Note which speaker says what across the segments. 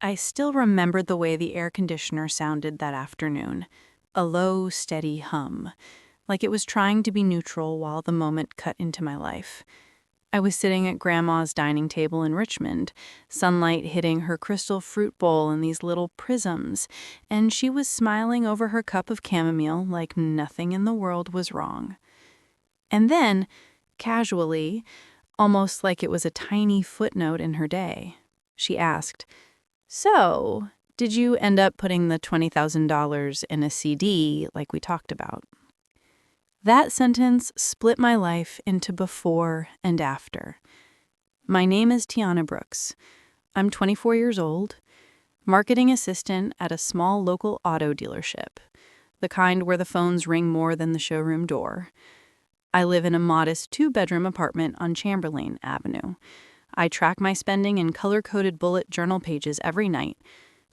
Speaker 1: I still remembered the way the air conditioner sounded that afternoon. A low, steady hum, like it was trying to be neutral while the moment cut into my life. I was sitting at Grandma's dining table in Richmond, sunlight hitting her crystal fruit bowl in these little prisms, and she was smiling over her cup of chamomile like nothing in the world was wrong. And then, casually, almost like it was a tiny footnote in her day, she asked, "So, did you end up putting the $20,000 in a CD like we talked about?" That sentence split my life into before and after. My name is Tiana Brooks. I'm 24 years old, marketing assistant at a small local auto dealership, the kind where the phones ring more than the showroom door. I live in a modest 2-bedroom apartment on Chamberlain Avenue. I track my spending in color-coded bullet journal pages every night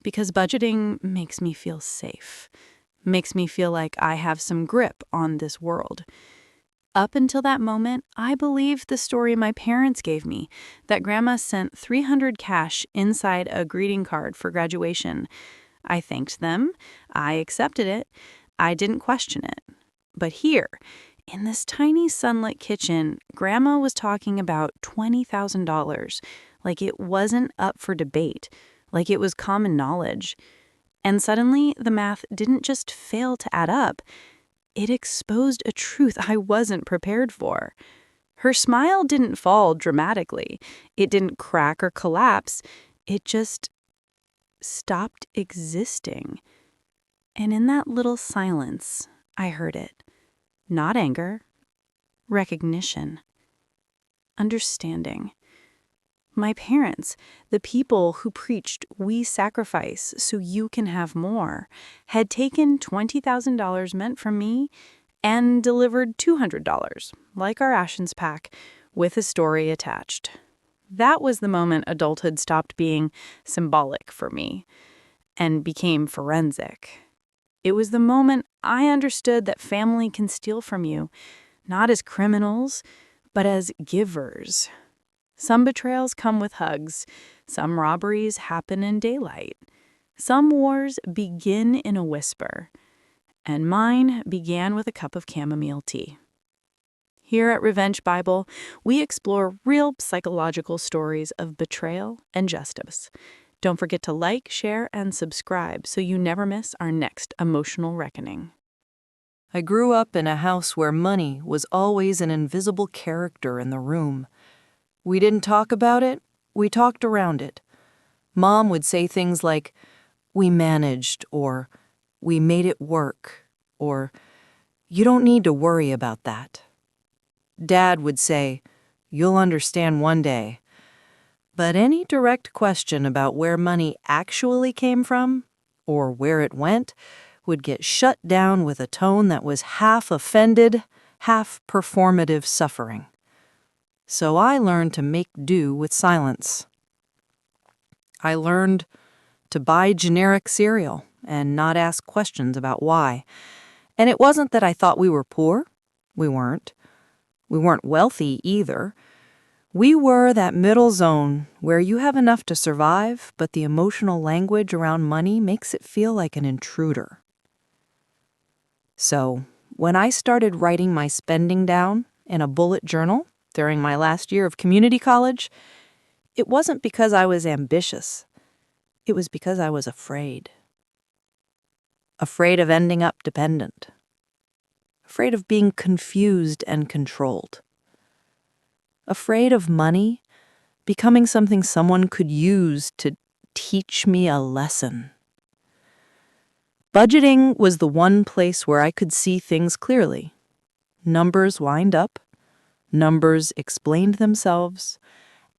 Speaker 1: because budgeting makes me feel safe, makes me feel like I have some grip on this world. Up until that moment, I believed the story my parents gave me, that Grandma sent $300 cash inside a greeting card for graduation. I thanked them. I accepted it. I didn't question it. But here, in this tiny sunlit kitchen, Grandma was talking about $20,000, like it wasn't up for debate, like it was common knowledge. And suddenly, the math didn't just fail to add up. It exposed a truth I wasn't prepared for. Her smile didn't fall dramatically. It didn't crack or collapse. It just stopped existing. And in that little silence, I heard it. Not anger, recognition, understanding. My parents, the people who preached, "We sacrifice so you can have more," had taken $20,000 meant for me and delivered $200, like our rations pack, with a story attached. That was the moment adulthood stopped being symbolic for me and became forensic. It was the moment I understood that family can steal from you, not as criminals, but as givers. Some betrayals come with hugs. Some robberies happen in daylight. Some wars begin in a whisper. And mine began with a cup of chamomile tea. Here at Revenge Bible, we explore real psychological stories of betrayal and justice. Don't forget to like, share, and subscribe so you never miss our next emotional reckoning.
Speaker 2: I grew up in a house where money was always an invisible character in the room. We didn't talk about it, we talked around it. Mom would say things like, "We managed," or "We made it work," or "You don't need to worry about that." Dad would say, "You'll understand one day." But any direct question about where money actually came from, or where it went, would get shut down with a tone that was half offended, half performative suffering. So I learned to make do with silence. I learned to buy generic cereal and not ask questions about why. And it wasn't that I thought we were poor. We weren't. We weren't wealthy either. We were that middle zone where you have enough to survive, but the emotional language around money makes it feel like an intruder. So, when I started writing my spending down in a bullet journal during my last year of community college, it wasn't because I was ambitious. It was because I was afraid. Afraid of ending up dependent. Afraid of being confused and controlled. Afraid of money becoming something someone could use to teach me a lesson. Budgeting was the one place where I could see things clearly. Numbers lined up, numbers explained themselves,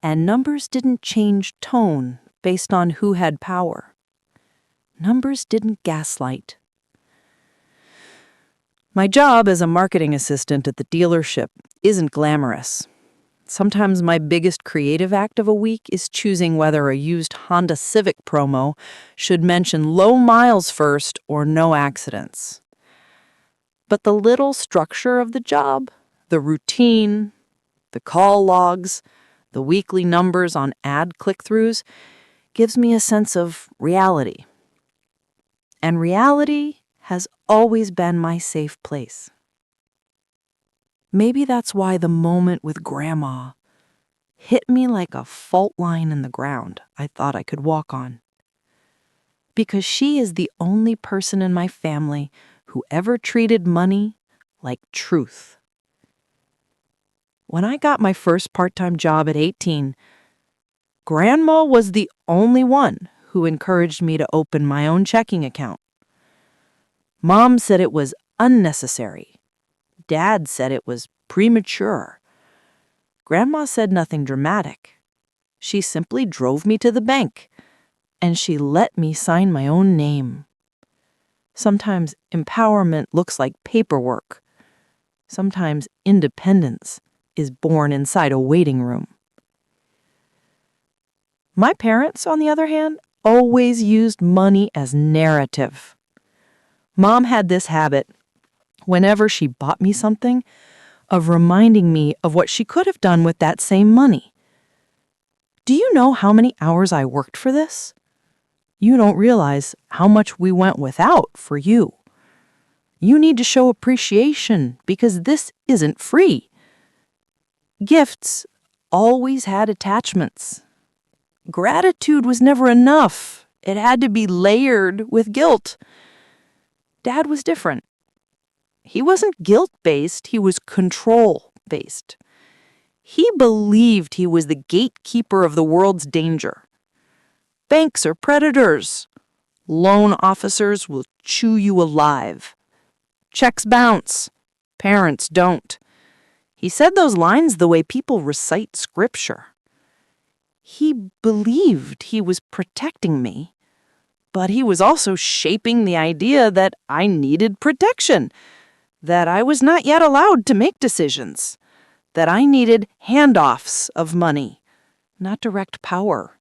Speaker 2: and numbers didn't change tone based on who had power. Numbers didn't gaslight. My job as a marketing assistant at the dealership isn't glamorous. Sometimes my biggest creative act of a week is choosing whether a used Honda Civic promo should mention low miles first or no accidents. But the little structure of the job, the routine, the call logs, the weekly numbers on ad click-throughs, gives me a sense of reality. And reality has always been my safe place. Maybe that's why the moment with Grandma hit me like a fault line in the ground I thought I could walk on. Because she is the only person in my family who ever treated money like truth. When I got my first part-time job at 18, Grandma was the only one who encouraged me to open my own checking account. Mom said it was unnecessary. Dad said it was premature. Grandma said nothing dramatic. She simply drove me to the bank, and she let me sign my own name. Sometimes empowerment looks like paperwork. Sometimes independence is born inside a waiting room. My parents, on the other hand, always used money as narrative. Mom had this habit, whenever she bought me something, of reminding me of what she could have done with that same money. Do you know how many hours I worked for this? You don't realize how much we went without for you. You need to show appreciation because this isn't free. Gifts always had attachments. Gratitude was never enough. It had to be layered with guilt. Dad was different. He wasn't guilt-based, he was control-based. He believed he was the gatekeeper of the world's danger. Banks are predators. Loan officers will chew you alive. Checks bounce. Parents don't. He said those lines the way people recite scripture. He believed he was protecting me, but he was also shaping the idea that I needed protection, that I was not yet allowed to make decisions, that I needed handoffs of money, not direct power.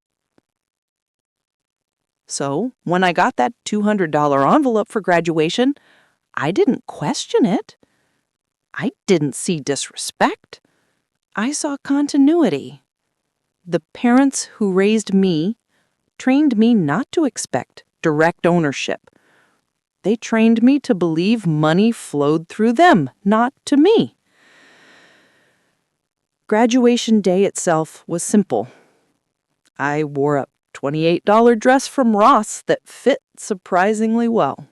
Speaker 2: So, when I got that $200 envelope for graduation, I didn't question it. I didn't see disrespect. I saw continuity. The parents who raised me trained me not to expect direct ownership. They trained me to believe money flowed through them, not to me. Graduation day itself was simple. I wore a $28 dress from Ross that fit surprisingly well.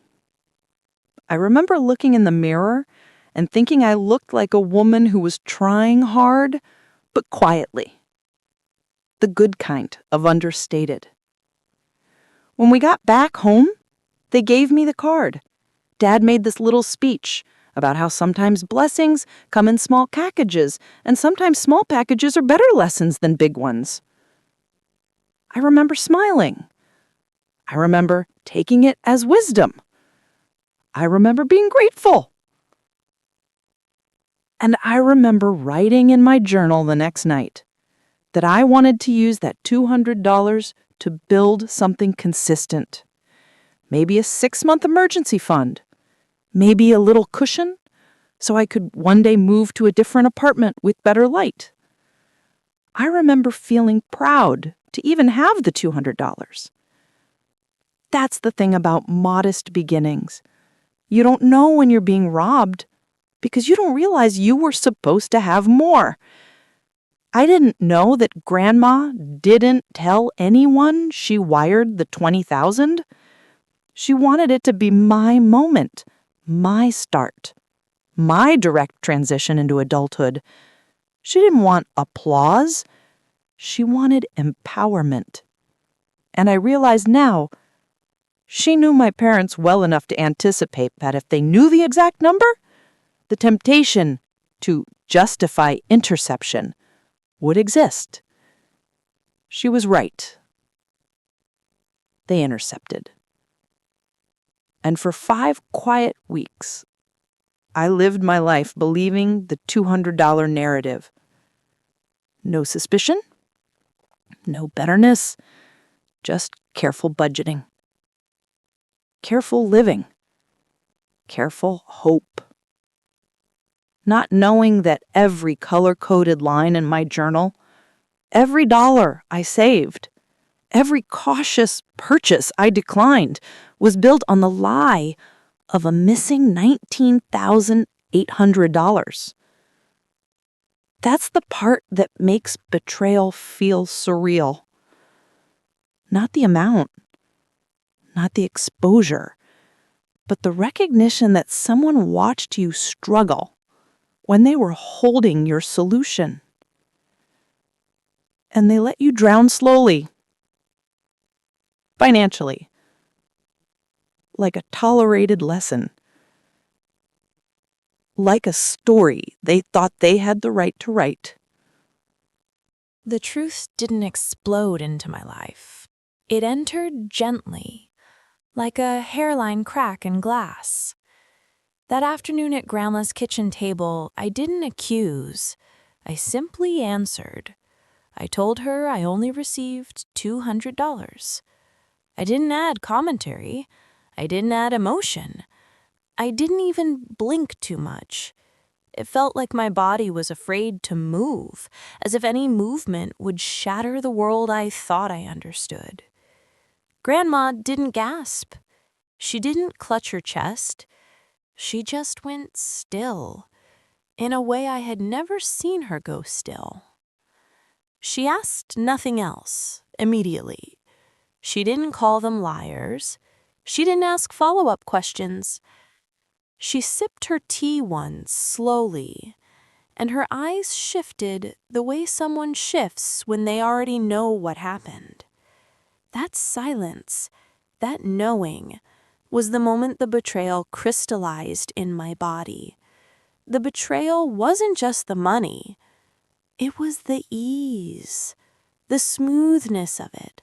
Speaker 2: I remember looking in the mirror and thinking I looked like a woman who was trying hard, but quietly. The good kind of understated. When we got back home, they gave me the card. Dad made this little speech about how sometimes blessings come in small packages, and sometimes small packages are better lessons than big ones. I remember smiling. I remember taking it as wisdom. I remember being grateful. And I remember writing in my journal the next night that I wanted to use that $200 to build something consistent. Maybe a 6-month emergency fund. Maybe a little cushion so I could one day move to a different apartment with better light. I remember feeling proud to even have the $200. That's the thing about modest beginnings. You don't know when you're being robbed because you don't realize you were supposed to have more. I didn't know that Grandma didn't tell anyone she wired the $20,000. She wanted it to be my moment, my start, my direct transition into adulthood. She didn't want applause. She wanted empowerment. And I realize now, she knew my parents well enough to anticipate that if they knew the exact number, the temptation to justify interception would exist. She was right. They intercepted. And for 5 quiet weeks, I lived my life believing the $200 narrative. No suspicion, no bitterness, just careful budgeting. Careful living. Careful hope. Not knowing that every color-coded line in my journal, every dollar I saved, Every cautious purchase I declined was built on the lie of a missing $19,800. That's the part that makes betrayal feel surreal. Not the amount, not the exposure, but the recognition that someone watched you struggle when they were holding your solution. And they let you drown slowly, financially, like a tolerated lesson, like a story they thought they had the right to write.
Speaker 1: The truth didn't explode into my life. It entered gently, like a hairline crack in glass. That afternoon at Grandma's kitchen table, I didn't accuse. I simply answered. I told her I only received $200. I didn't add commentary. I didn't add emotion. I didn't even blink too much. It felt like my body was afraid to move, as if any movement would shatter the world I thought I understood. Grandma didn't gasp. She didn't clutch her chest. She just went still, in a way I had never seen her go still. She asked nothing else immediately. She didn't call them liars. She didn't ask follow-up questions. She sipped her tea once slowly, and her eyes shifted the way someone shifts when they already know what happened. That silence, that knowing, was the moment the betrayal crystallized in my body. The betrayal wasn't just the money. It was the ease, the smoothness of it,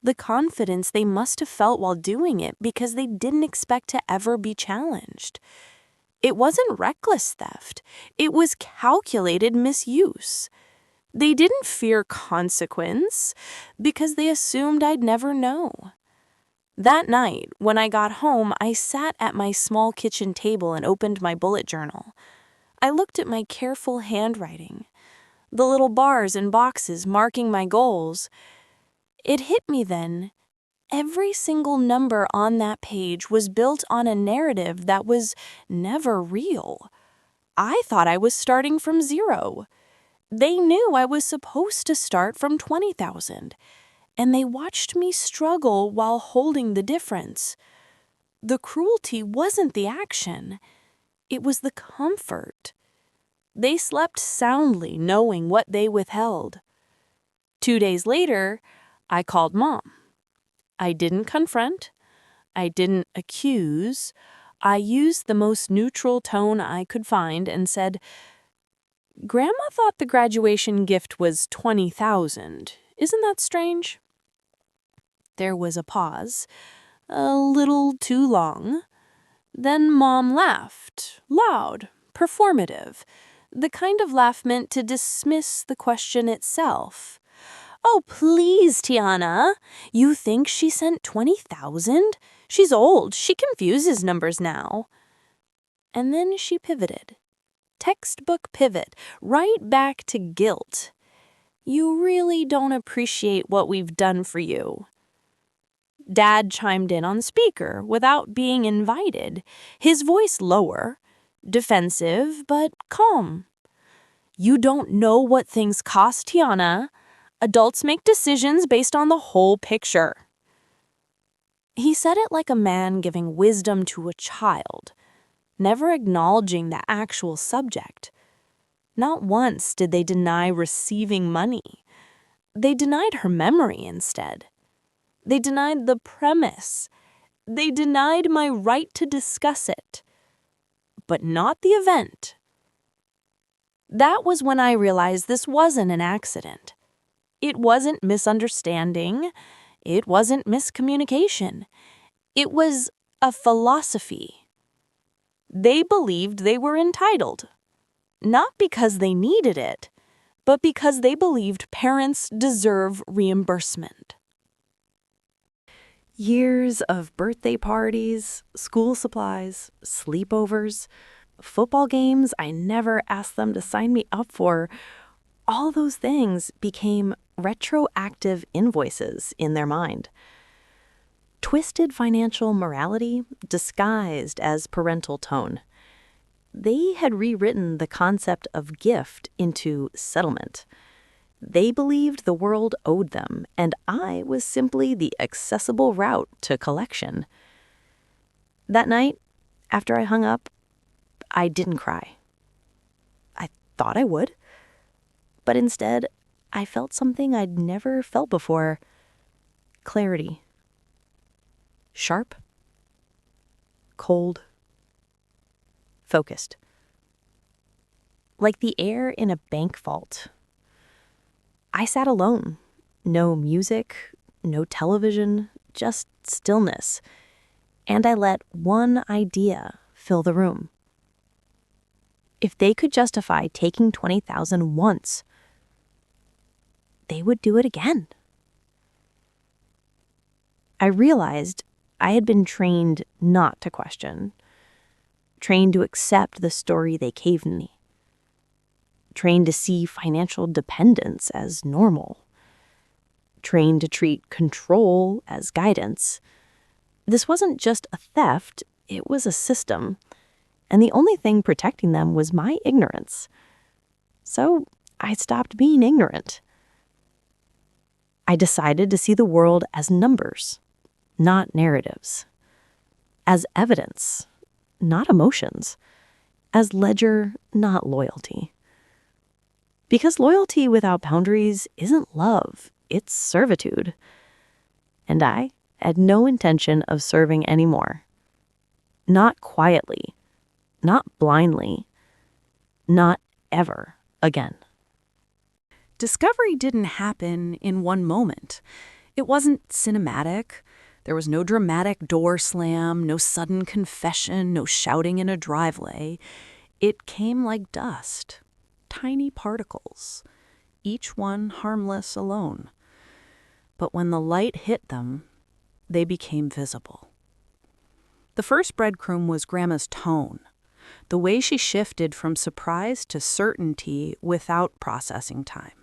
Speaker 1: the confidence they must have felt while doing it because they didn't expect to ever be challenged. It wasn't reckless theft. It was calculated misuse. They didn't fear consequence because they assumed I'd never know. That night, when I got home, I sat at my small kitchen table and opened my bullet journal. I looked at my careful handwriting, the little bars and boxes marking my goals. It hit me then. Every single number on that page was built on a narrative that was never real. I thought I was starting from zero. They knew I was supposed to start from 20,000, and they watched me struggle while holding the difference. The cruelty wasn't the action. It was the comfort. They slept soundly knowing what they withheld. 2 days later, I called Mom. I didn't confront. I didn't accuse. I used the most neutral tone I could find and said, "Grandma thought the graduation gift was 20,000. Isn't that strange?" There was a pause, a little too long. Then Mom laughed, loud, performative, the kind of laugh meant to dismiss the question itself. "Oh, please, Tiana. You think she sent 20,000? She's old. She confuses numbers now." And then she pivoted. Textbook pivot, right back to guilt. "You really don't appreciate what we've done for you." Dad chimed in on speaker without being invited, his voice lower, defensive but calm. "You don't know what things cost, Tiana. Adults make decisions based on the whole picture." He said it like a man giving wisdom to a child, never acknowledging the actual subject. Not once did they deny receiving money. They denied her memory instead. They denied the premise. They denied my right to discuss it, but not the event. That was when I realized this wasn't an accident. It wasn't misunderstanding. It wasn't miscommunication. It was a philosophy. They believed they were entitled, not because they needed it, but because they believed parents deserve reimbursement.
Speaker 2: Years of birthday parties, school supplies, sleepovers, football games I never asked them to sign me up for,
Speaker 3: all those things became retroactive invoices in their mind. Twisted financial morality disguised as parental tone. They had rewritten the concept of gift into settlement. They believed the world owed them, and I was simply the accessible route to collection. That night, after I hung up, I didn't cry. I thought I would, but instead, I felt something I'd never felt before. Clarity. Sharp. Cold. Focused. Like the air in a bank vault. I sat alone. No music, no television, just stillness. And I let one idea fill the room. If they could justify taking $20,000 once, they would do it again. I realized I had been trained not to question, trained to accept the story they gave me, trained to see financial dependence as normal, trained to treat control as guidance. This wasn't just a theft, it was a system, and the only thing protecting them was my ignorance. So I stopped being ignorant. I decided to see the world as numbers, not narratives, as evidence, not emotions, as ledger, not loyalty. Because loyalty without boundaries isn't love, it's servitude. And I had no intention of serving anymore. Not quietly, not blindly, not ever again.
Speaker 1: Discovery didn't happen in one moment. It wasn't cinematic. There was no dramatic door slam, no sudden confession, no shouting in a driveway. It came like dust, tiny particles, each one harmless alone. But when the light hit them, they became visible. The first breadcrumb was Grandma's tone, the way she shifted from surprise to certainty without processing time.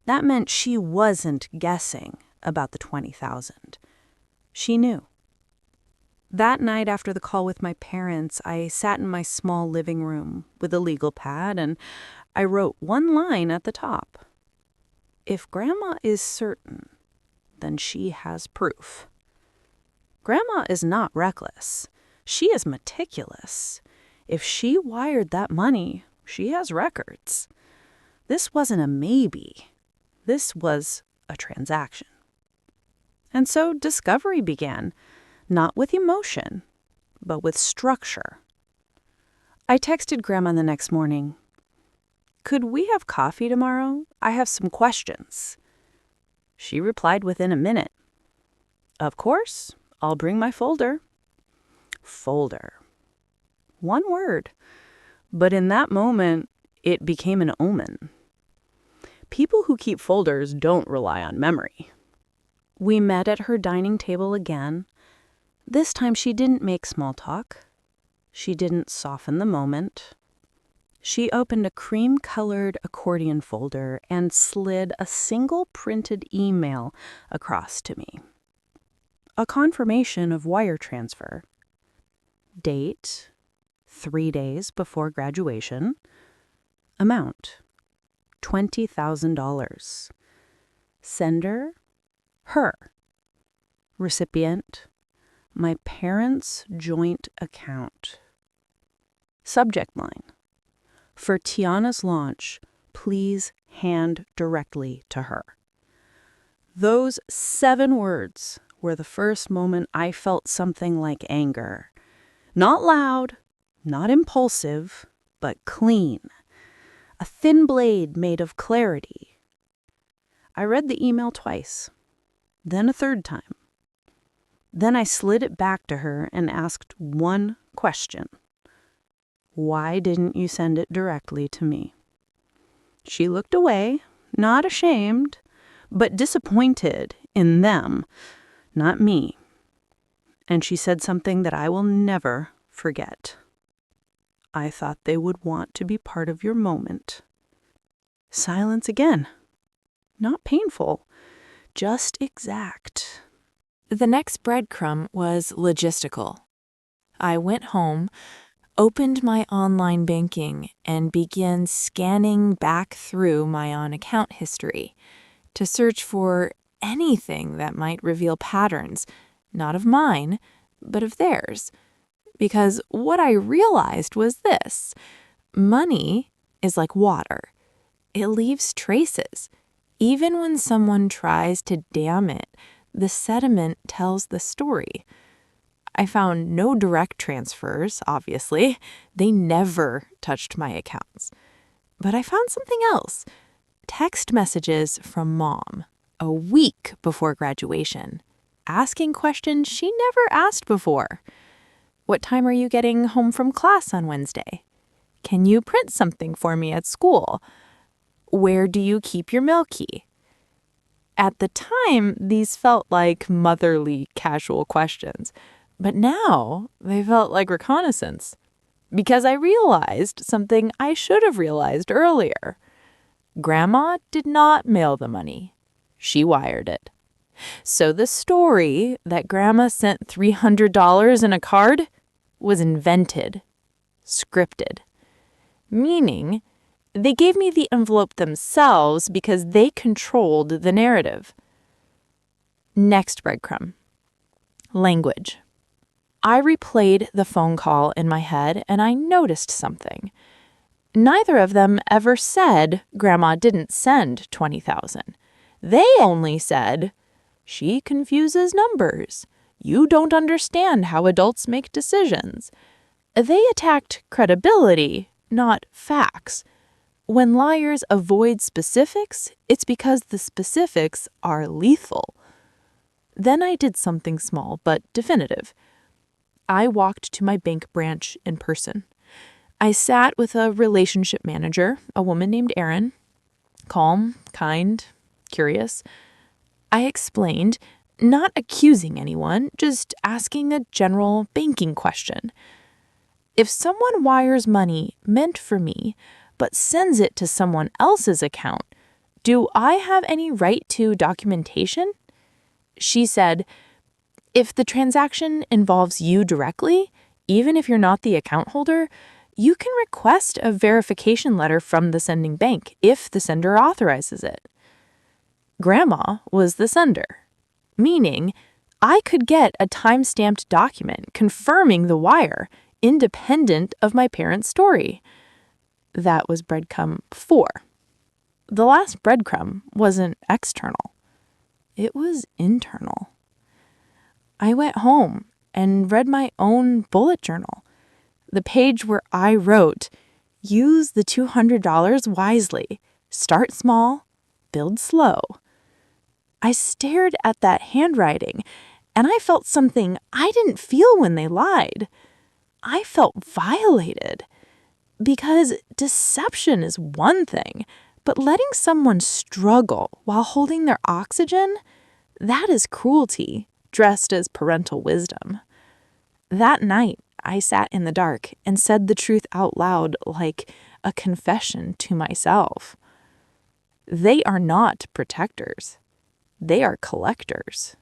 Speaker 1: That meant she wasn't guessing about the $20,000. She knew. That night after the call with my parents, I sat in my small living room with a legal pad and I wrote one line at the top. If Grandma is certain, then she has proof. Grandma is not reckless. She is meticulous. If she wired that money, she has records. This wasn't a maybe. This was a transaction. And so discovery began, not with emotion, but with structure. I texted Grandma the next morning. Could we have coffee tomorrow? I have some questions. She replied within a minute. Of course, I'll bring my folder. Folder. One word. But in that moment, it became an omen. People who keep folders don't rely on memory. We met at her dining table again. This time she didn't make small talk. She didn't soften the moment. She opened a cream-colored accordion folder and slid a single printed email across to me. A confirmation of wire transfer. Date, 3 days before graduation. Amount, $20,000. Sender, her. Recipient, my parents' joint account. Subject line, for Tiana's launch, please hand directly to her. Those 7 words were the first moment I felt something like anger. Not loud, not impulsive, but clean. A thin blade made of clarity. I read the email twice, then a third time. Then I slid it back to her and asked one question. Why didn't you send it directly to me? She looked away, not ashamed, but disappointed in them, not me. And she said something that I will never forget. I thought they would want to be part of your moment. Silence again. Not painful, just exact.
Speaker 4: The next breadcrumb was logistical. I went home, opened my online banking, and began scanning back through my on-account history to search for anything that might reveal patterns, not of mine, but of theirs. Because what I realized was this: money is like water. It leaves traces. Even when someone tries to dam it, the sediment tells the story. I found no direct transfers, obviously. They never touched my accounts. But I found something else. Text messages from Mom, a week before graduation, asking questions she never asked before. What time are you getting home from class on Wednesday? Can you print something for me at school? Where do you keep your mail key? At the time, these felt like motherly, casual questions. But now, they felt like reconnaissance. Because I realized something I should have realized earlier. Grandma did not mail the money. She wired it. So the story that Grandma sent $300 in a card was invented, scripted. Meaning, they gave me the envelope themselves because they controlled the narrative. Next breadcrumb. Language. I replayed the phone call in my head and I noticed something. Neither of them ever said Grandma didn't send $20,000. They only said, "She confuses numbers. You don't understand how adults make decisions." They attacked credibility, not facts. When liars avoid specifics, it's because the specifics are lethal. Then I did something small but definitive. I walked to my bank branch in person. I sat with a relationship manager, a woman named Erin, calm, kind, curious. I explained, not accusing anyone, just asking a general banking question. If someone wires money meant for me, but sends it to someone else's account, do I have any right to documentation? She said, if the transaction involves you directly, even if you're not the account holder, you can request a verification letter from the sending bank if the sender authorizes it. Grandma was the sender, meaning I could get a time-stamped document confirming the wire, independent of my parents' story. That was breadcrumb 4. The last breadcrumb wasn't external. It was internal. I went home and read my own bullet journal, the page where I wrote, use the $200 wisely, start small, build slow. I stared at that handwriting, and I felt something I didn't feel when they lied. I felt violated. Because deception is one thing, but letting someone struggle while holding their oxygen, that is cruelty, dressed as parental wisdom. That night, I sat in the dark and said the truth out loud like a confession to myself. They are not protectors. They are collectors.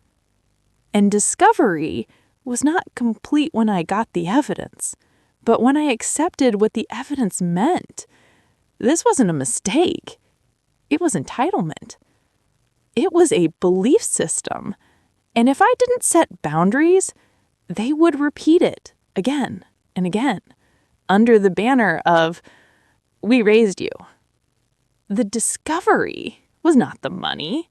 Speaker 4: And discovery was not complete when I got the evidence, but when I accepted what the evidence meant. This wasn't a mistake. It was entitlement. It was a belief system. And if I didn't set boundaries, they would repeat it again and again under the banner of, "We raised you." The discovery was not the money.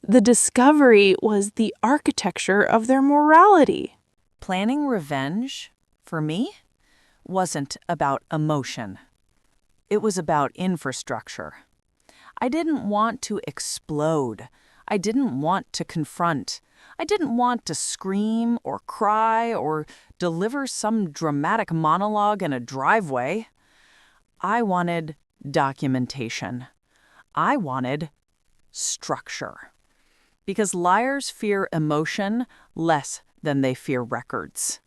Speaker 4: The discovery was the architecture of their morality.
Speaker 2: Planning revenge, for me, wasn't about emotion. It was about infrastructure. I didn't want to explode. I didn't want to confront. I didn't want to scream or cry or deliver some dramatic monologue in a driveway. I wanted documentation. I wanted structure. Because liars fear emotion less than they fear records.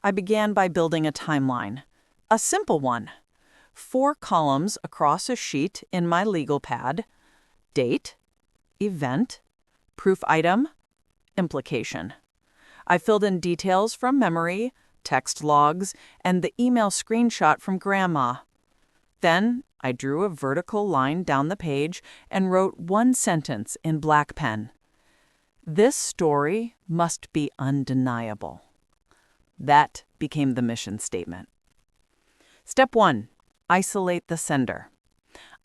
Speaker 2: I began by building a timeline, a simple one. 4 columns across a sheet in my legal pad: date, event, proof item, implication. I filled in details from memory, text logs, and the email screenshot from Grandma. Then I drew a vertical line down the page and wrote one sentence in black pen. This story must be undeniable. That became the mission statement. Step 1. Isolate the sender.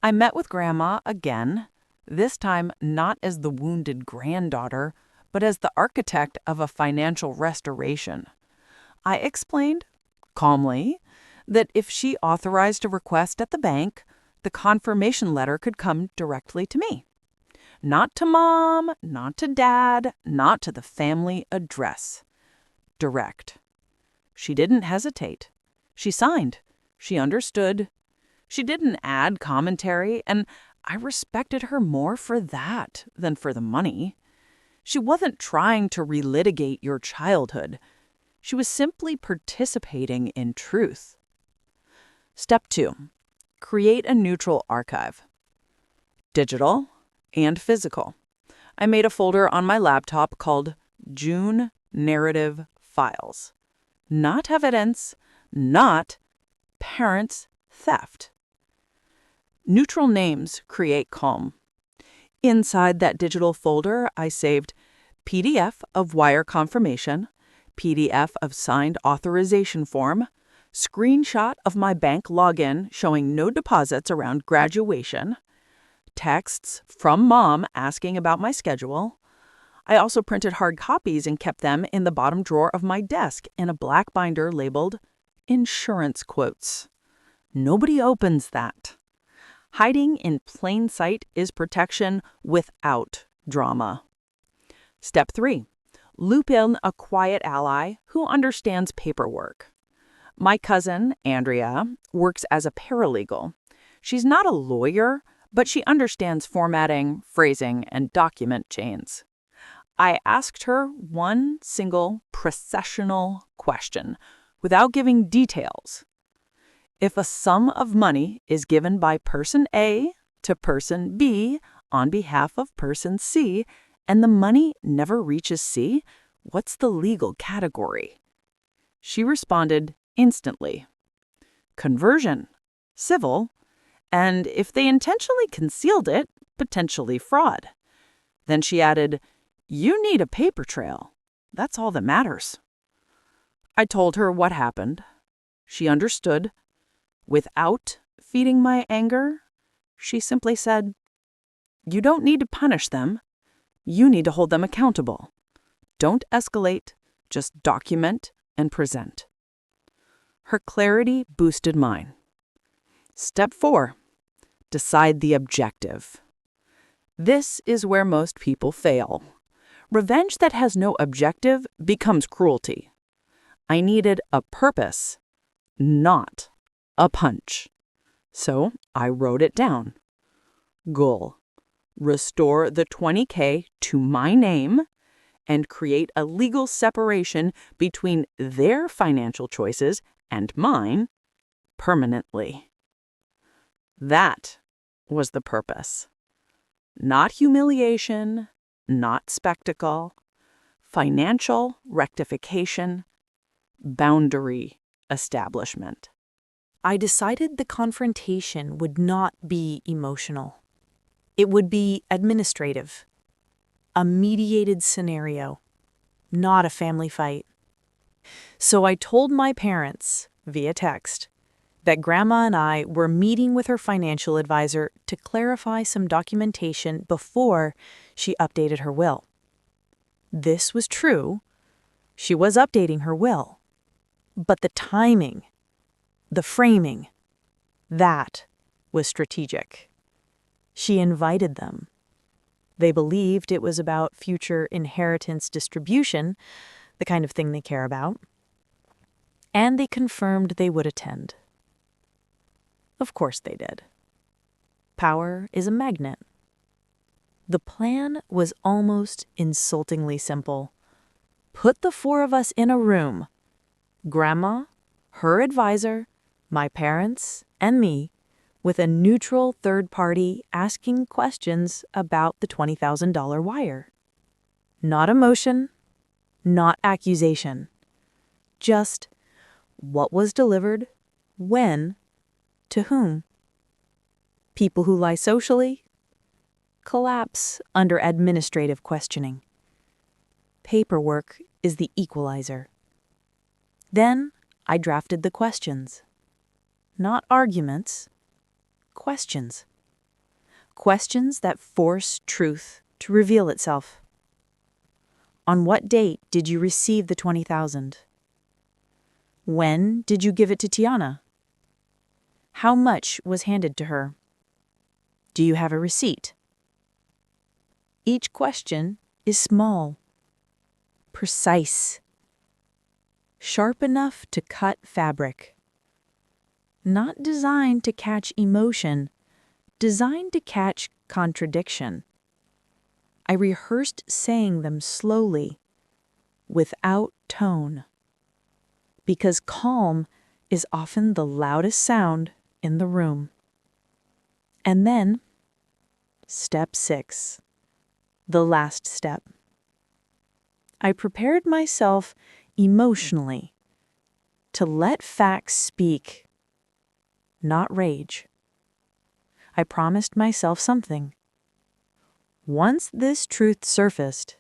Speaker 2: I met with Grandma again, this time not as the wounded granddaughter, but as the architect of a financial restoration. I explained, calmly, that if she authorized a request at the bank, the confirmation letter could come directly to me. Not to Mom, not to Dad, not to the family address. Direct. She didn't hesitate. She signed. She understood. She didn't add commentary, and I respected her more for that than for the money. She wasn't trying to relitigate your childhood. She was simply participating in truth. Step 2. Create a neutral archive. Digital and physical. I made a folder on my laptop called June Narrative Files. Not evidence, not parents' theft. Neutral names create calm. Inside that digital folder, I saved PDF of wire confirmation, PDF of signed authorization form, screenshot of my bank login showing no deposits around graduation, texts from Mom asking about my schedule. I also printed hard copies and kept them in the bottom drawer of my desk in a black binder labeled insurance quotes. Nobody opens that. Hiding in plain sight is protection without drama. Step 3. Loop in a quiet ally who understands paperwork. My cousin, Andrea, works as a paralegal. She's not a lawyer, but she understands formatting, phrasing, and document chains. I asked her one single processional question without giving details. If a sum of money is given by person A to person B on behalf of person C, and the money never reaches C, what's the legal category? She responded instantly. Conversion, civil, and if they intentionally concealed it, potentially fraud. Then she added, "You need a paper trail. That's all that matters." I told her what happened. She understood. Without feeding my anger, she simply said, "You don't need to punish them. You need to hold them accountable. Don't escalate, just document and present." Her clarity boosted mine. Step 4. Decide the objective. This is where most people fail. Revenge that has no objective becomes cruelty. I needed a purpose, not a punch. So I wrote it down. Goal: restore the $20K to my name and create a legal separation between their financial choices and mine permanently. That was the purpose. Not humiliation, not spectacle, financial rectification, boundary establishment.
Speaker 4: I decided the confrontation would not be emotional. It would be administrative. A mediated scenario, not a family fight. So I told my parents, via text, that Grandma and I were meeting with her financial advisor to clarify some documentation before she updated her will. This was true. She was updating her will. But the timing, the framing, that was strategic. She invited them. They believed it was about future inheritance distribution, the kind of thing they care about. And they confirmed they would attend. Of course they did. Power is a magnet. The plan was almost insultingly simple. Put the 4 of us in a room. Grandma, her advisor,
Speaker 3: my parents and me, with a neutral third party asking questions about the $20,000 wire. Not emotion, not accusation. Just what was delivered, when, to whom. People who lie socially collapse under administrative questioning. Paperwork is the equalizer. Then I drafted the questions. Not arguments, questions. Questions that force truth to reveal itself. On what date did you receive the $20,000? When did you give it to Tiana? How much was handed to her? Do you have a receipt? Each question is small, precise, sharp enough to cut fabric. Not designed to catch emotion, designed to catch contradiction. I rehearsed saying them slowly, without tone, because calm is often the loudest sound in the room. And then, step 6, the last step. I prepared myself emotionally to let facts speak, not rage. I promised myself something. Once this truth surfaced,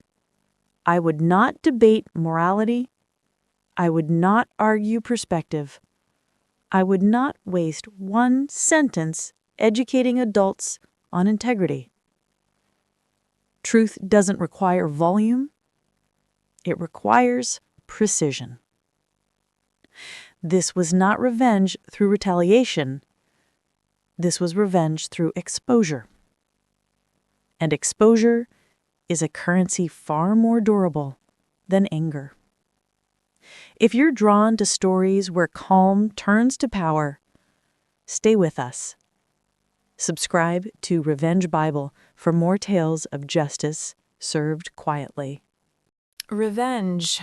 Speaker 3: I would not debate morality. I would not argue perspective. I would not waste one sentence educating adults on integrity. Truth doesn't require volume. It requires precision. This was not revenge through retaliation. This was revenge through exposure. And exposure is a currency far more durable than anger. If you're drawn to stories where calm turns to power, stay with us. Subscribe to Revenge Bible for more tales of justice served quietly.
Speaker 4: Revenge,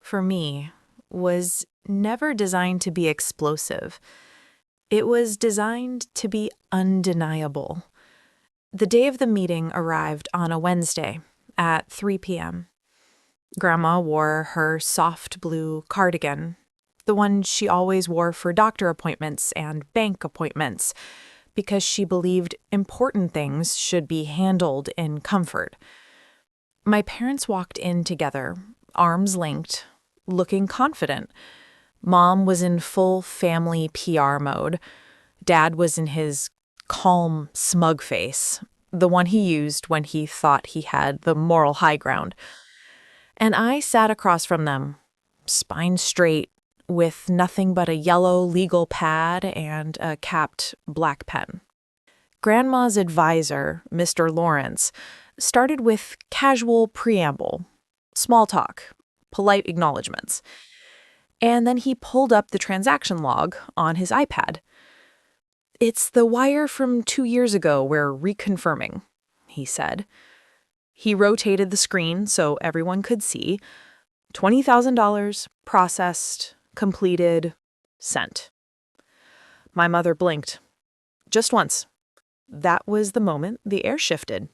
Speaker 4: for me, was never designed to be explosive. It was designed to be undeniable. The day of the meeting arrived on a Wednesday at 3 p.m. Grandma wore her soft blue cardigan, the one she always wore for doctor appointments and bank appointments, because she believed important things should be handled in comfort. My parents walked in together, arms linked, looking confident. Mom was in full family PR mode. Dad was in his calm, smug face, the one he used when he thought he had the moral high ground. And I sat across from them, spine straight, with nothing but a yellow legal pad and a capped black pen. Grandma's advisor, Mr. Lawrence, started with casual preamble, small talk, polite acknowledgments. And then he pulled up the transaction log on his iPad. "It's the wire from 2 years ago we're reconfirming," he said. He rotated the screen so everyone could see. $20,000, processed, completed, sent. My mother blinked. Just once. That was the moment the air shifted.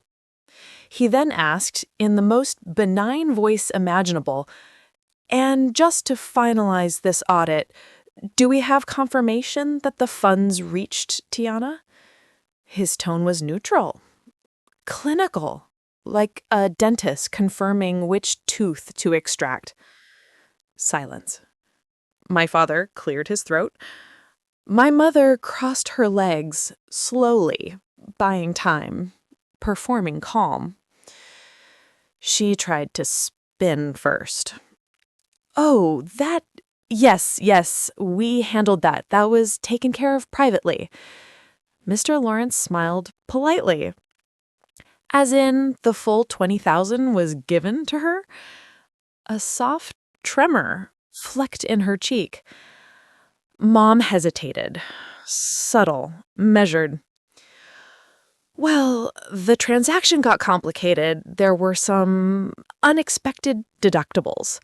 Speaker 4: He then asked, in the most benign voice imaginable, "And just to finalize this audit, do we have confirmation that the funds reached Tiana?" His tone was neutral, clinical, like a dentist confirming which tooth to extract. Silence. My father cleared his throat. My mother crossed her legs slowly, buying time, performing calm. She tried to spin first. "Oh, that... Yes, we handled that. That was taken care of privately." Mr. Lawrence smiled politely. "As in, the full $20,000 was given to her?" A soft tremor flecked in her cheek. Mom hesitated, subtle, measured. "Well, the transaction got complicated. There were some unexpected deductibles."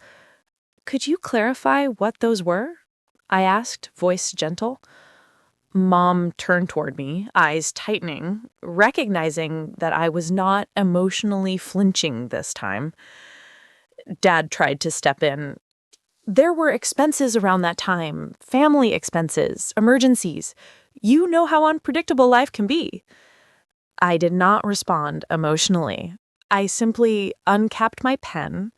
Speaker 4: "Could you clarify what those were?"
Speaker 1: I asked, voice gentle. Mom turned toward me, eyes tightening, recognizing that I was not emotionally flinching this time. Dad tried to step in. There were expenses around that time, family expenses, emergencies. You know how unpredictable life can be. I did not respond emotionally. I simply uncapped my pen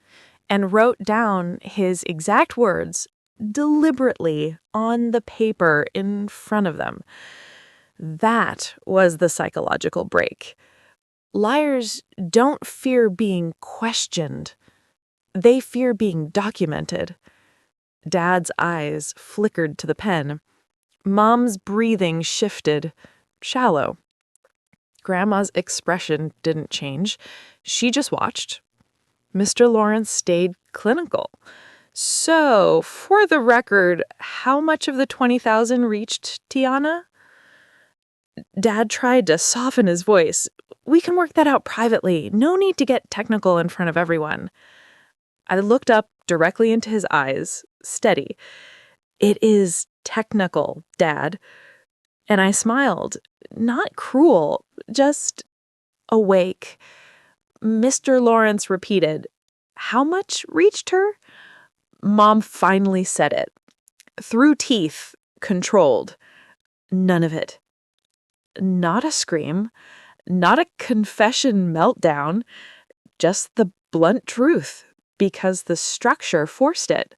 Speaker 1: and wrote down his exact words deliberately on the paper in front of them. That was the psychological break. Liars don't fear being questioned. They fear being documented. Dad's eyes flickered to the pen. Mom's breathing shifted, shallow. Grandma's expression didn't change. She just watched. Mr. Lawrence stayed clinical. So, for the record, how much of the $20,000 reached Tiana? Dad tried to soften his voice. We can work that out privately. No need to get technical in front of everyone. I looked up directly into his eyes, steady. It is technical, Dad. And I smiled. Not cruel, just awake. Mr. Lawrence repeated, How much reached her? Mom finally said it. Through teeth, controlled. None of it. Not a scream, not a confession meltdown, just the blunt truth, because the structure forced it.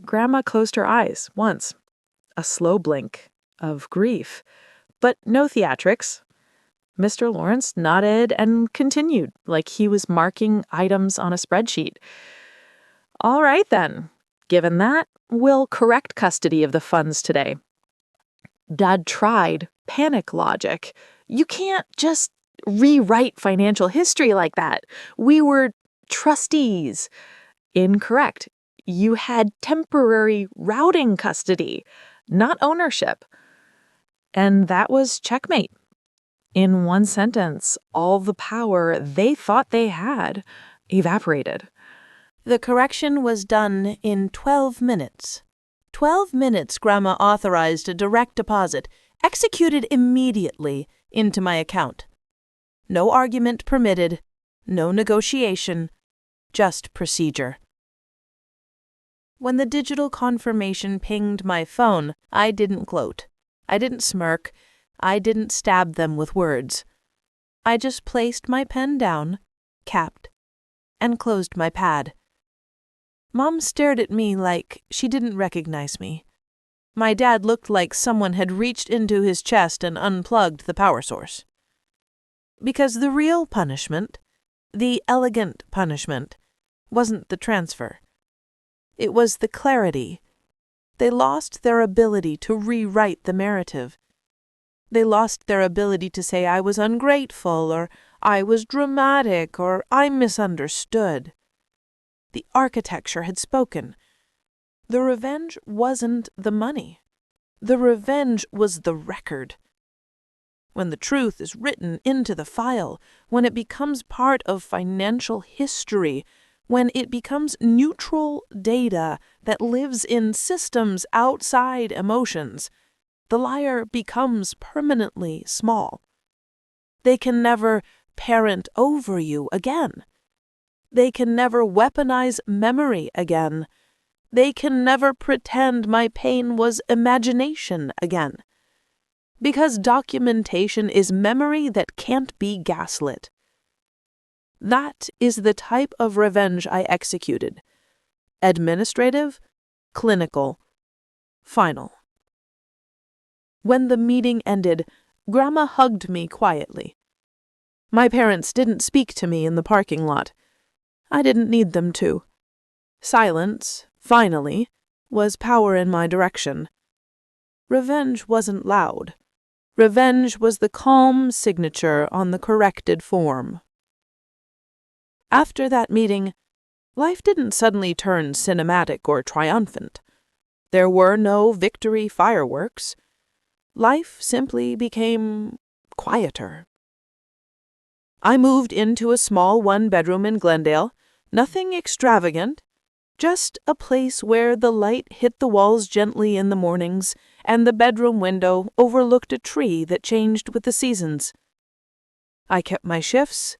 Speaker 1: Grandma closed her eyes once, a slow blink of grief, but no theatrics. Mr. Lawrence nodded and continued, like he was marking items on a spreadsheet. All right, then. Given that, we'll correct custody of the funds today. Dad tried panic logic. You can't just rewrite financial history like that. We were trustees. Incorrect. You had temporary routing custody, not ownership. And that was checkmate. In one sentence, all the power they thought they had evaporated.
Speaker 5: The correction was done in 12 minutes. 12 minutes Grandma authorized a direct deposit, executed immediately, into my account. No argument permitted, no negotiation, just procedure. When the digital confirmation pinged my phone, I didn't gloat. I didn't smirk. I didn't stab them with words. I just placed my pen down, capped, and closed my pad. Mom stared at me like she didn't recognize me. My dad looked like someone had reached into his chest and unplugged the power source. Because the real punishment, the elegant punishment, wasn't the transfer. It was the clarity. They lost their ability to rewrite the narrative. They lost their ability to say I was ungrateful, or I was dramatic, or I misunderstood. The architecture had spoken. The revenge wasn't the money. The revenge was the record. When the truth is written into the file, when it becomes part of financial history, when it becomes neutral data that lives in systems outside emotions, the liar becomes permanently small. They can never parent over you again. They can never weaponize memory again. They can never pretend my pain was imagination again. Because documentation is memory that can't be gaslit. That is the type of revenge I executed. Administrative, clinical, final. When the meeting ended, Grandma hugged me quietly. My parents didn't speak to me in the parking lot. I didn't need them to. Silence, finally, was power in my direction. Revenge wasn't loud. Revenge was the calm signature on the corrected form. After that meeting, life didn't suddenly turn cinematic or triumphant. There were no victory fireworks. Life simply became quieter. I moved into a small one-bedroom in Glendale, nothing extravagant, Just a place where the light hit the walls gently in the mornings and the bedroom window overlooked a tree that changed with the seasons. I kept my shifts.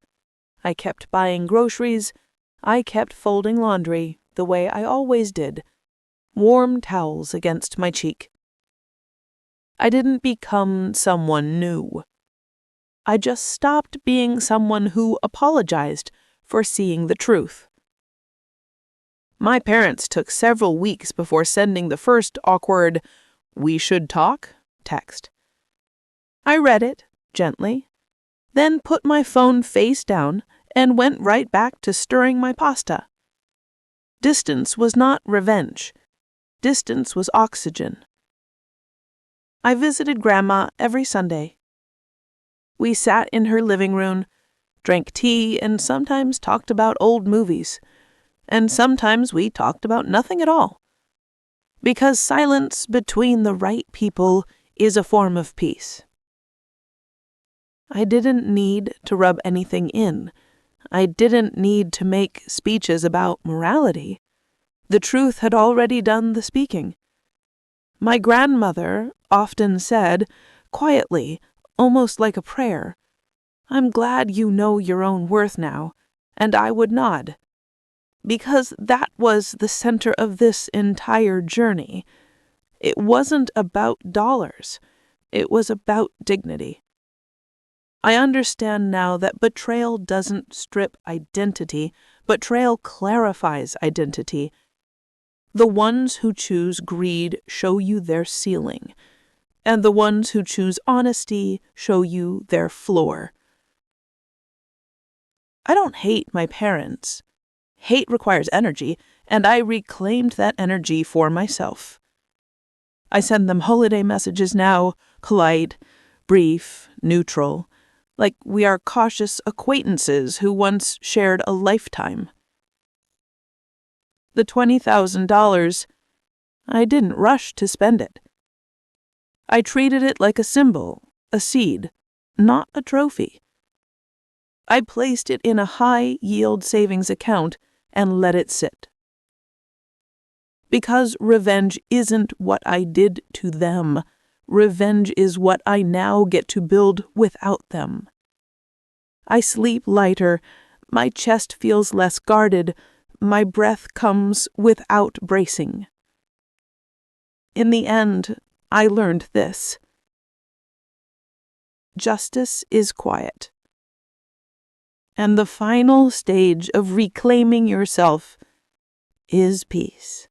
Speaker 5: I kept buying groceries. I kept folding laundry the way I always did, warm towels against my cheek. I didn't become someone new. I just stopped being someone who apologized for seeing the truth. My parents took several weeks before sending the first awkward, "we should talk" text. I read it gently, then put my phone face down and went right back to stirring my pasta. Distance was not revenge. Distance was oxygen. I visited Grandma every Sunday. We sat in her living room, drank tea, and sometimes talked about old movies. And sometimes we talked about nothing at all. Because silence between the right people is a form of peace. I didn't need to rub anything in. I didn't need to make speeches about morality. The truth had already done the speaking. My grandmother often said, quietly, almost like a prayer, "I'm glad you know your own worth now," and I would nod. Because that was the center of this entire journey. It wasn't about dollars. It was about dignity. I understand now that betrayal doesn't strip identity. Betrayal clarifies identity. The ones who choose greed show you their ceiling, and the ones who choose honesty show you their floor. I don't hate my parents. Hate requires energy, and I reclaimed that energy for myself. I send them holiday messages now, polite, brief, neutral, like we are cautious acquaintances who once shared a lifetime. The $20,000, I didn't rush to spend it. I treated it like a symbol, a seed, not a trophy. I placed it in a high-yield savings account and let it sit. Because revenge isn't what I did to them. Revenge is what I now get to build without them. I sleep lighter, my chest feels less guarded, my breath comes without bracing. In the end, I learned this. Justice is quiet. And the final stage of reclaiming yourself is peace.